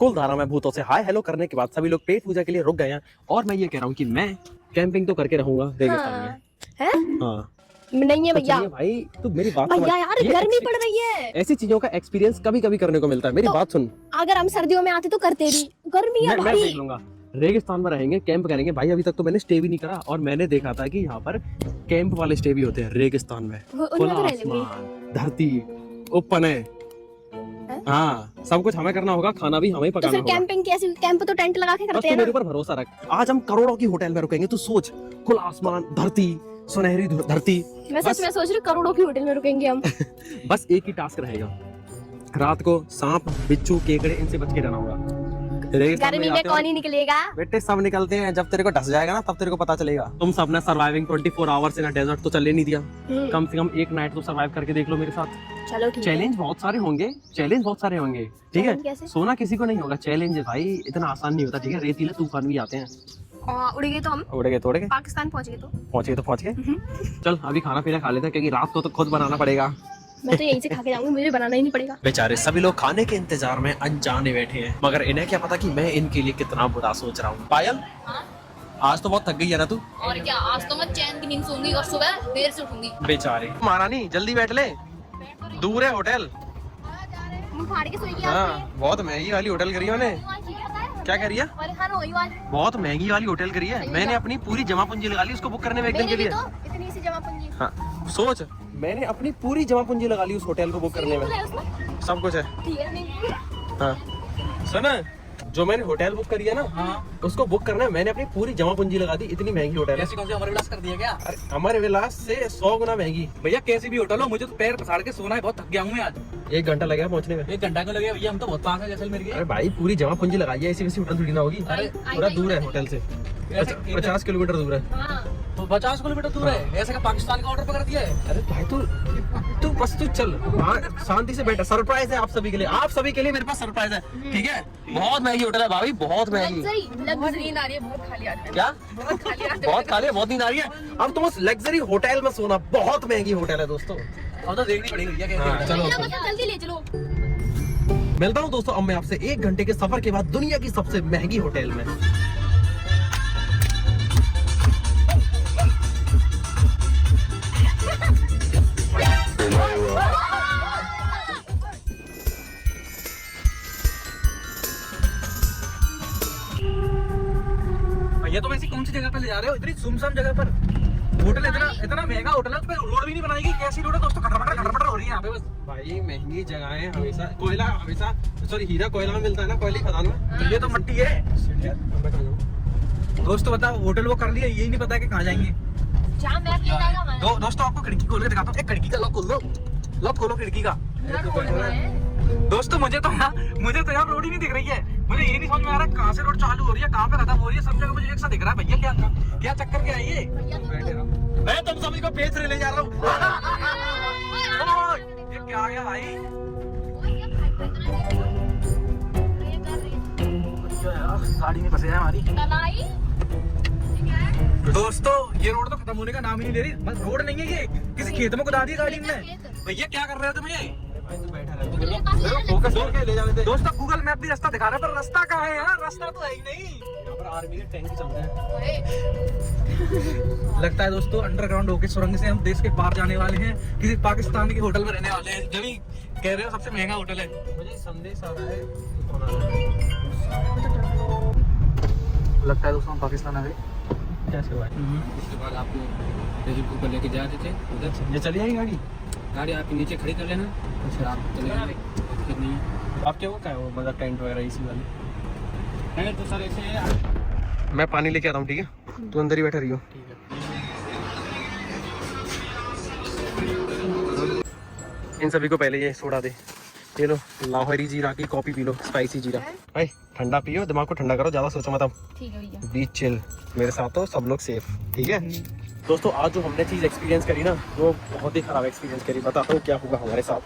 कुलधारा में भूतों से हाय हेलो करने के बाद सभी लोग पेट पूजा के लिए रुक गए हैं और मैं ये कह रहा हूँ कि मैं कैंपिंग तो करके रहूंगा रेगिस्तान में। है? हाँ नहीं है तो भैया। चलिए भाई तू मेरी बात समझ। भैया यार ये गर्मी पड़ रही है। ऐसी चीजों का एक्सपीरियंस कभी कभी करने को मिलता है। मेरी तो बात सुन, अगर हम सर्दियों में आते तो करते भी। गर्मी है मैं भाई। देख लूंगा। रेगिस्तान में रहेंगे, कैंप करेंगे भाई। अभी तक तो मैंने स्टे भी नहीं करा और मैंने देखा था कि यहाँ पर कैंप वाले स्टे भी होते हैं रेगिस्तान में। उनमें खुला तो रह लेंगे। आसमान, धरती, ओपन है। हाँ सब कुछ हमें करना होगा, खाना भी हमें ही तो पकाना फिर होगा। कैंपिंग कैसे? कैंप तो टेंट लगा के बस करते तू हैं मेरे ना। ऊपर भरोसा रख। आज हम करोड़ों की होटल में रुकेंगे, तू सोच। खुला आसमान, धरती, सुनहरी धरती। मैं सच में सोच रही हूँ करोड़ों की होटल में रुकेंगे हम। बस एक ही टास्क रहेगा, रात को सांप, बिच्छू, केकड़े इनसे बच के रहना होगा। रेगिस्तान गर्मी में जाते हो, कौन ही निकलेगा? बेटे सब निकलते हैं। जब तेरे को ढस जाएगा ना तब तेरे को पता चलेगा। तुम सब ने सर्वाइविंग 24 आवर्स इन डेजर्ट तो चलने नहीं दिया। कम से कम एक नाइट तो सर्वाइव करके देख लो मेरे साथ। चलो ठीक है। चैलेंज बहुत सारे होंगे, चैलेंज बहुत सारे होंगे, ठीक है। कैसे? सोना किसी को नहीं होगा। चैलेंज है भाई, इतना आसान नहीं होता, ठीक है। रेतीले तूफान भी आते हैं। उड़ गए तो हम उड़ गए तोड़ गए, पाकिस्तान पहुंच गए तो पहुंच गए। चल अभी खाना पीना खा लेते हैं क्योंकि रात को तो खुद बनाना पड़ेगा। मैं तो यहीं से खा के जाऊंगी, मुझे बनाना ही नहीं पड़ेगा। बेचारे सभी लोग खाने के इंतजार में अनजाने बैठे हैं, मगर इन्हें क्या पता कि मैं इनके लिए कितना बुरा सोच रहा हूँ। पायल आज तो बहुत थक गई है ना तू? और क्या, आज तो मैं चैन की नींद सोऊंगी और सुबह देर से उठूंगी। बेचारे महारानी जल्दी बैठ ले, दूर है होटल। फाड़ के सोएगी हाँ बहुत महंगी वाली होटल करी है मैंने। क्या कह रही है? बहुत महंगी वाली होटल करी है मैंने। अपनी पूरी जमा पूंजी लगा ली उसको बुक करने में एक दिन के लिए। इतनी सी जमा पूंजी। हाँ सोच, मैंने अपनी पूरी जमा पूंजी लगा ली उस होटल को बुक करने में। सब कुछ है। ठीक है नहीं। हाँ सुना, जो मैंने होटल बुक करी है ना, उसको बुक करना है। मैंने अपनी पूरी जमा पूंजी लगा दी। इतनी महंगी होटल है। कैसी कौन सी अमर विलास कर दिया क्या? अरे अमर विलास से 100 गुना महंगी। भैया कैसी भी होटल हो, मुझे तो पैर पसार के सोना है, बहुत थक गया हूँ मैं आज। 1 घंटा लगेगा पहुंचने में। 1 घंटा क्यों लगेगा भैया, हम तो बहुत पास है जैसलमेर के। अरे भाई पूरी जमा पूंजी लगाई है, ऐसी वैसी होटल थोड़ी ना होगी। अरे पूरा दूर है होटल से, 50 किलोमीटर दूर है। तो 50 किलोमीटर दूर है, ऐसे का पाकिस्तान का ऑर्डर पकड़ दिया है। अरे भाई तू बस तू चल, शांति से बैठा। सरप्राइज है आप सभी के लिए, आप सभी के लिए मेरे पास सरप्राइज है, ठीक है। बहुत महंगी होटल है भाभी, बहुत महंगी। बहुत नींद आ रही है, बहुत खाली आ रही है। क्या? बहुत खाली आ रही बहुत खाली, बहुत नींद आ रही है। अब तुम उस लग्जरी होटल में सोना, बहुत महंगी होटल है दोस्तों। अब तो देखनी पड़ेगी भैया कैसे हाँ, होटल है। चलो जल्दी ले चलो। मिलता हूँ दोस्तों अब मैं आपसे 1 घंटे के सफर के बाद दुनिया की सबसे महंगी होटल में। भैया तुम ऐसी कौन सी जगह पे ले जा रहे हो, इतनी सुनसान जगह पर? होटल इतना महंगा होटल है, उस पे रोड भी नहीं बनाएगी। कैसी रोड है दोस्तों, खटरपटर हो रही है यहाँ पे बस। भाई महंगी जगह है, हमेशा कोयला, हमेशा सॉरी हीरा कोयला में मिलता है ना, कोयले खदान में। तो ये तो मट्टी है दोस्तों। बताओ होटल वो कर लिया, यही नहीं पता है कि कहाँ जाएंगे। दोस्तों आपको खिड़की खोल के दिखाता हूँ। एक खिड़की का लॉक खोल दो, लॉक खोलो खिड़की का। दोस्तों मुझे तो यहाँ रोड ही नहीं दिख रही है। मुझे ये नहीं समझ में आ रहा कहाँ से रोड चालू हो रही है, कहाँ पे खत्म हो रही है। सब जगह मुझे एक सा दिख रहा है। भैया क्या चक्कर क्या है ये? मैं तुम सभी को पेच ले जा रहा हूँ। ये क्या आ गया भाई? गाड़ी में फंसे है हमारी। दोस्तों ये रोड तो खत्म होने का नाम ही नहीं ले रही। बस रोड नहीं है ये, किसी खेत में कुदा दी गाड़ी ने। भैया क्या कर रहे हो तुम ये? फोकस करके ले जाने दे। दोस्तों गूगल मैप भी रास्ता दिखा रहा है, पर रास्ता कहाँ है यार? रास्ता तो है ही नहीं। यहाँ पर आर्मी के टैंक चल रहे हैं। लगता है दोस्तों अंडरग्राउंड होके सुरंग से हम देश के बाहर जाने वाले हैं, किसी पाकिस्तान के होटल में रहने वाले हैं। जब भी कह रहे हो सबसे महंगा होटल है। मुझे संदेश आ रहा है, लगता है दोस्तों हम पाकिस्तान आ गए। कैसे हुआ? उसके बाद आपको रेजिप ऊपर लेके जाते थे उधर। ये चली आई गाड़ी? गाड़ी आपके नीचे खड़ी कर लेना, फिर आप चले जाएंगे। दिक्कत नहीं है। आपके वो क्या है, वो मतलब टेंट वगैरह इसी वाली? है तो सर ऐसे है। मैं पानी लेके आता हूँ, ठीक है। तू अंदर ही बैठा रही हो। ठीक है। इन सभी को पहले ये सोडा दे। ये लो लाहौरी जीरा की कॉफी पी लो, स्पाइसी जीरा। भाई ठंडा पियो, दिमाग को ठंडा करो, ज्यादा सोचो मत। अब ठीक है भैया। बीच चिल, मेरे साथ हो सब लोग सेफ, ठीक है। दोस्तों आज जो हमने चीज एक्सपीरियंस करी ना, वो बहुत ही खराब एक्सपीरियंस करी। बताता हूँ क्या होगा हमारे साथ।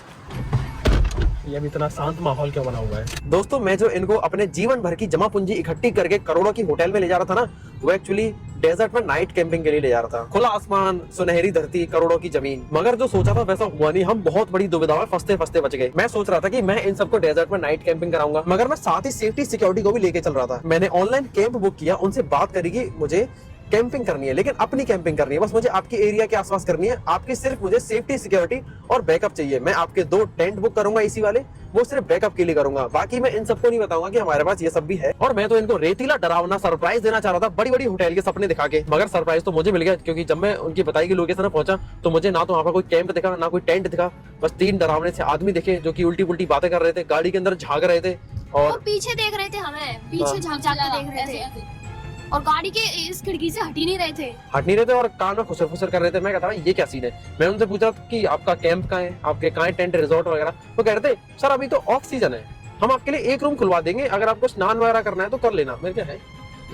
ये अभी इतना शांत माहौल क्यों बना हुआ है? दोस्तों मैं जो इनको अपने जीवन भर की जमा पूंजी इकट्ठी करके करोड़ों की होटल में ले जा रहा था ना, वो एक्चुअली डेजर्ट में नाइट कैंपिंग के लिए ले जा रहा था। खुला आसमान, सुनहरी धरती, करोड़ों की जमीन। मगर जो सोचा था वैसा हुआ नहीं। हम बहुत बड़ी दुविधा में फंसते फंसते बच गए। मैं सोच रहा था कि मैं इन सबको डेजर्ट में नाइट कैंपिंग कराऊंगा, मगर मैं साथ ही सेफ्टी सिक्योरिटी को भी लेके चल रहा था। मैंने ऑनलाइन कैंप बुक किया, उनसे बात करी कि मुझे कैंपिंग करनी है, लेकिन अपनी कैंपिंग करनी है। बस मुझे आपके एरिया के आसपास करनी है। आपकी सिर्फ मुझे सेफ्टी सिक्योरिटी और बैकअप चाहिए। मैं आपके 2 टेंट बुक करूंगा एसी वाले, वो सिर्फ बैकअप के लिए करूंगा। बाकी मैं इन सबको नहीं बताऊंगा कि हमारे पास ये सब भी है। और मैं तो इनको रेतीला डरावना सरप्राइज देना चाह रहा था, बड़ी बड़ी होटल के सपने दिखा के। मगर सरप्राइज तो मुझे मिल गया, क्योंकि जब मैं उनकी बताई गई लोकेशन पर पहुंचा तो मुझे ना तो वहाँ पर कोई कैंप दिखा, ना कोई टेंट दिखा। बस 3 डरावने से आदमी दिखे जो की उल्टी पुल्टी बातें कर रहे थे, गाड़ी के अंदर झाग रहे थे वो और पीछे देख रहे थे हमें, पीछे झांक झांक के देख रहे थे और गाड़ी के इस खिड़की से हट ही नहीं रहे थे। हट नहीं रहे थे और कान में खुसर खुसर कर रहे थे। मैं कहता ये क्या सीन है? मैं उनसे पूछा कि आपका कैंप कहाँ है, आपके कहाँ है टेंट रिजॉर्ट वगैरह? वो कह रहे थे सर अभी तो ऑफ सीजन है, हम आपके लिए एक रूम खुलवा देंगे, अगर आपको स्नान वगैरह करना है तो कर लेना। मैं क्या है,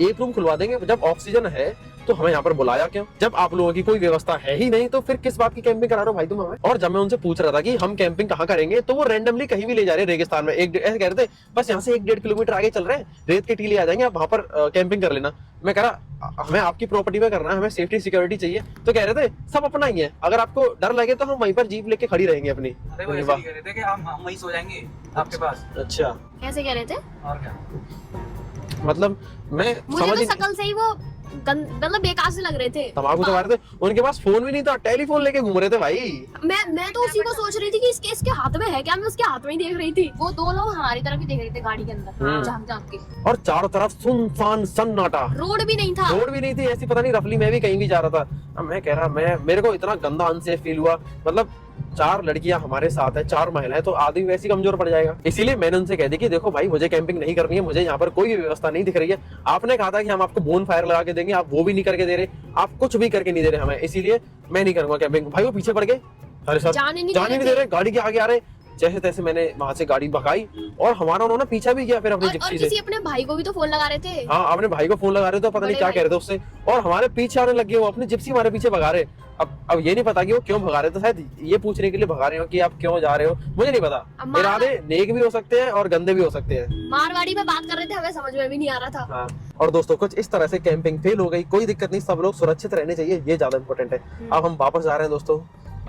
एक रूम खुलवा देंगे, जब ऑफ सीजन है तो हमें यहाँ पर बुलाया क्यों? जब आप लोगों की कोई व्यवस्था है ही नहीं तो फिर किस बात की कैंपिंग करा रहे हो भाई तुम हमें? और जब मैं उनसे पूछ रहा था कि हम कैंपिंग कहाँ करेंगे, तो वो रैंडमली कहीं भी ले जा रहे हैं रेगिस्तान में। ऐसे कह रहे थे बस यहाँ से 1-1.5 किलोमीटर आगे चल रहे हैं, रेत के टीले आ जाएंगे, आप वहाँ पर कैंपिंग कर लेना। मैं कह रहा हमें आपकी प्रॉपर्टी में करना है, हमें सेफ्टी सिक्योरिटी चाहिए। तो कह रहे थे सब अपना ही है, अगर आपको डर लगे तो हम वहीं पर जीप लेके खड़ी रहेंगे अपनी। अरे वो ऐसे ही कह रहे थे कि हम वहीं सो जाएंगे आपके पास। अच्छा कैसे कह रहे थे? और क्या? मतलब मैं मुझे समझ तो शकल से ही वो मतलब बेकार से लग रहे थे। तंबाकू तो मारे थे, उनके पास फोन भी नहीं था, टेलीफोन लेके घूम रहे थे भाई। मैं तो उसी को सोच रही थी कि इसके हाथ में है क्या, मैं उसके हाथ में ही देख रही थी। वो 2 लोग हमारी तरफ ही देख रहे थे गाड़ी के अंदर झांक झांक के, और चारों तरफ सुनसान सन्नाटा, रोड भी नहीं था। रोड भी नहीं थी ऐसी, पता नहीं रफली मैं भी कहीं भी जा रहा था। अब मैं कह रहा मेरे को इतना गंदा अनसेफ फील हुआ। मतलब 4 लड़कियां हमारे साथ है, 4 महिलाएं, तो आदमी वैसे ही कमजोर पड़ जाएगा। इसीलिए मैंने उनसे कह दी कि देखो भाई मुझे कैंपिंग नहीं करनी है, मुझे यहाँ पर कोई भी व्यवस्था नहीं दिख रही है। आपने कहा था कि हम आपको बोन फायर लगा के देंगे, आप वो भी नहीं करके दे रहे, आप कुछ भी करके नहीं दे रहे हमें, इसीलिए मैं नहीं करूंगा कैंपिंग। भाई वो पीछे पड़ गए, अरे सर जाने नहीं दे रहे, गाड़ी के आगे आ रहे। जैसे तैसे मैंने वहां से गाड़ी भगाई और हमारा उन्होंने पीछा भी किया फिर अपनी जिप्सी से। किसी अपने भाई को भी तो फोन लगा रहे थे। हाँ अपने भाई को फोन लगा रहे थे, पता नहीं क्या कह रहे थे उससे, और हमारे पीछे आने लग गए। वो अपनी जिप्सी हमारे पीछे भगा रहे। अब ये नहीं पता कि वो क्यों भगा रहे थे, शायद ये पूछने के लिए भगा रहे हो कि आप क्यों जा रहे हो, मुझे नहीं पता। इरादे नेक भी हो सकते हैं और गंदे भी हो सकते हैं। मारवाड़ी में बात कर रहे थे, हमें समझ में भी नहीं आ रहा था। हाँ। और दोस्तों कुछ इस तरह से कैंपिंग फेल हो गई, कोई दिक्कत नहीं, सब लोग सुरक्षित रहने चाहिए, ये ज्यादा इंपॉर्टेंट है। अब हम वापस जा रहे हैं दोस्तों,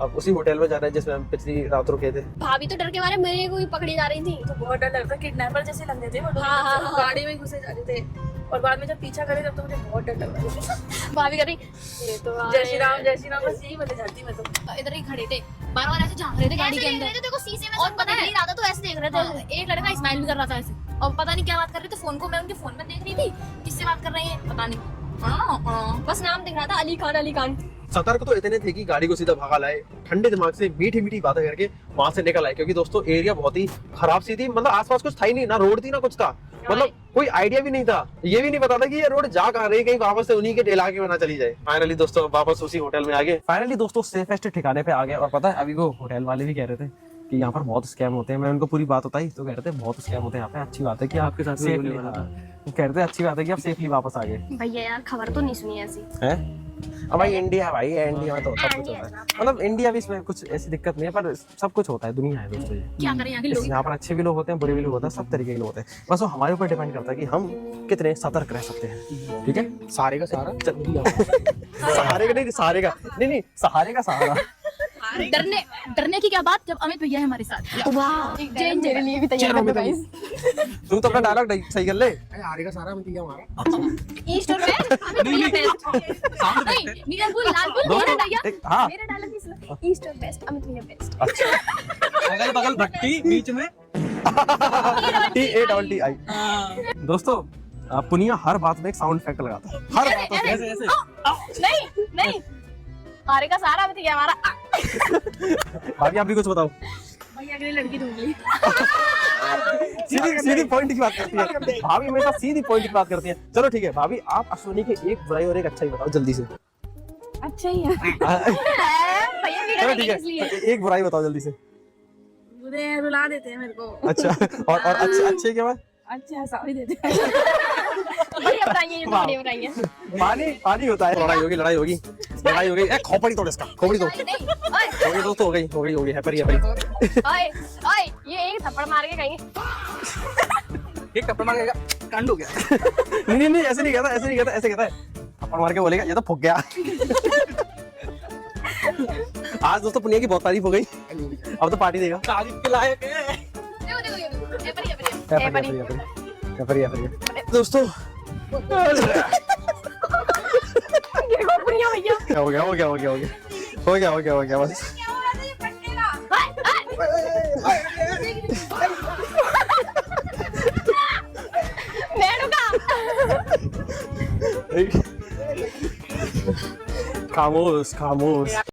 अब उसी होटल में जा रहे हैं जिसमें हम पिछली रात रुके थे। भाभी तो डर के मारे मेरे को ही पकड़ी जा रही थी। तो बहुत डर लगता, किडनैपर जैसे लग रहे थे वो। हाँ। गाड़ी में घुसे जा रहे थे और बाद में जब पीछा करे तब तो मुझे बहुत डर लग रहा था। भाभी कर रही ये तो जय श्री राम बस यही बोले जाती मैं तो। इधर ही खड़े थे, बार-बार ऐसे झांक रहे थे गाड़ी के अंदर। देखो शीशे में और पता नहीं रहा था तो ऐसे देख रहे थे। एक लड़का स्माइल भी कर रहा था ऐसे, और पता नहीं क्या बात कर रहे थे। फोन को मैं उनके फोन में देख रही थी, किससे बात कर रहे हैं पता नहीं। बस नाम दिख रहा था अली खान। सतर्क तो इतने थे कि गाड़ी को सीधा भगा लाए, ठंडे दिमाग से मीठी मीठी बातें करके वहां से निकल आए, क्योंकि दोस्तों एरिया बहुत ही खराब सी थी। मतलब आसपास कुछ था ही नहीं, ना रोड थी ना कुछ था, मतलब कोई आइडिया भी नहीं था। ये भी नहीं पता था कि ये रोड जा कहाँ रही, कहीं वापस से उन्हीं के इलाके में ना चली जाए। फाइनली दोस्तों वापस उसी होटल में आ गए। फाइनली दोस्तों सेफेस्ट ठिकाने पे आ गए। और पता है अभी वो होटल वाले भी कह रहे थे कि यहाँ पर बहुत स्कैम होते हैं। मैं उनको पूरी बात बताई तो कह रहे थे बहुत स्कैम होते हैं यहाँ पे, अच्छी बात है कि आपके साथ सेफली, कह रहे थे अच्छी बात है कि आप सेफली वापस आ गए। भैया यार खबर तो नहीं सुनी ऐसी है। अब भाई इंडिया में तो सब कुछ होता है, मतलब इंडिया भी इसमें कुछ ऐसी दिक्कत नहीं है, पर सब कुछ होता है, दुनिया है दोस्तों। क्या करें यहाँ के लोग। यहाँ पर अच्छे भी लोग होते हैं, बुरे भी लोग होते हैं, सब तरीके के लोग होते हैं। बस वो हमारे ऊपर डिपेंड करता है कि हम कितने सतर्क रह सकते हैं। ठीक है, सारे का सारा सहारे का नहीं, सारे का नहीं, सहारे का सहारा। डरने की क्या बात जब अमित भैया है हमारे साथ। वाह जैन मेरे लिए भी तैयार है गाइस। तू तो अपना डायलॉग सही कर ले। आरे का सारा मत किया हमारा। ईस्ट और वेस्ट अमित भैया बेस्ट। नहीं नीला फूल लाल फूल मेरा भैया। हां मेरा डायलॉग नहीं सुना, ईस्ट और वेस्ट अमित भैया बेस्ट। अच्छा अगल बगल भट्टी बीच में TATI। दोस्तों पुनिया हर बात में एक साउंड इफेक्ट लगाता है, हर बात में। ऐसे ऐसे नहीं आरे का सारा अमित भैया हमारा। भाभी आप भी कुछ बताओ। भैया के लिए लड़की ढूंढ ली। सीधी पॉइंट की बात करती है भाभी, हमेशा सीधी पॉइंट की बात करती है। चलो ठीक है भाभी, आप अश्विनी के एक बुराई और एक अच्छा ही बताओ जल्दी से। अच्छा ही है भैया वीडियो चलो ठीक है, इसलिए एक बुराई बताओ जल्दी से। बुरे रुला देते हैं मेरे को। अच्छा और अच्छे क्या बात? अच्छा हंसा भी देते हैं। बढ़िया बताइए, ये तो बढ़िया बताइए। पानी होता है। लड़ाई होगी। ए खोपड़ी तोड़ इसका, खोपड़ी तोड़। नहीं ओए दोस्तों हो गई है पर ये भाई। ओए ये एक थप्पड़ मार के कहीं एक टप्पड़ मार के कांड हो गया। नहीं ऐसे नहीं कहता, ऐसे नहीं कहता, ऐसे कहता है थप्पड़ मार के बोलेगा ये तो फुक गया। आज दोस्तों पुनिया की बहुत तारीफ हो गई, अब तो पार्टी देगा। तारीफ के लायक है। देखो देखो ये देखो, ये परी। दोस्तों देखो पुनिया भैया क्या हो गया बस। मेनू का खामोश।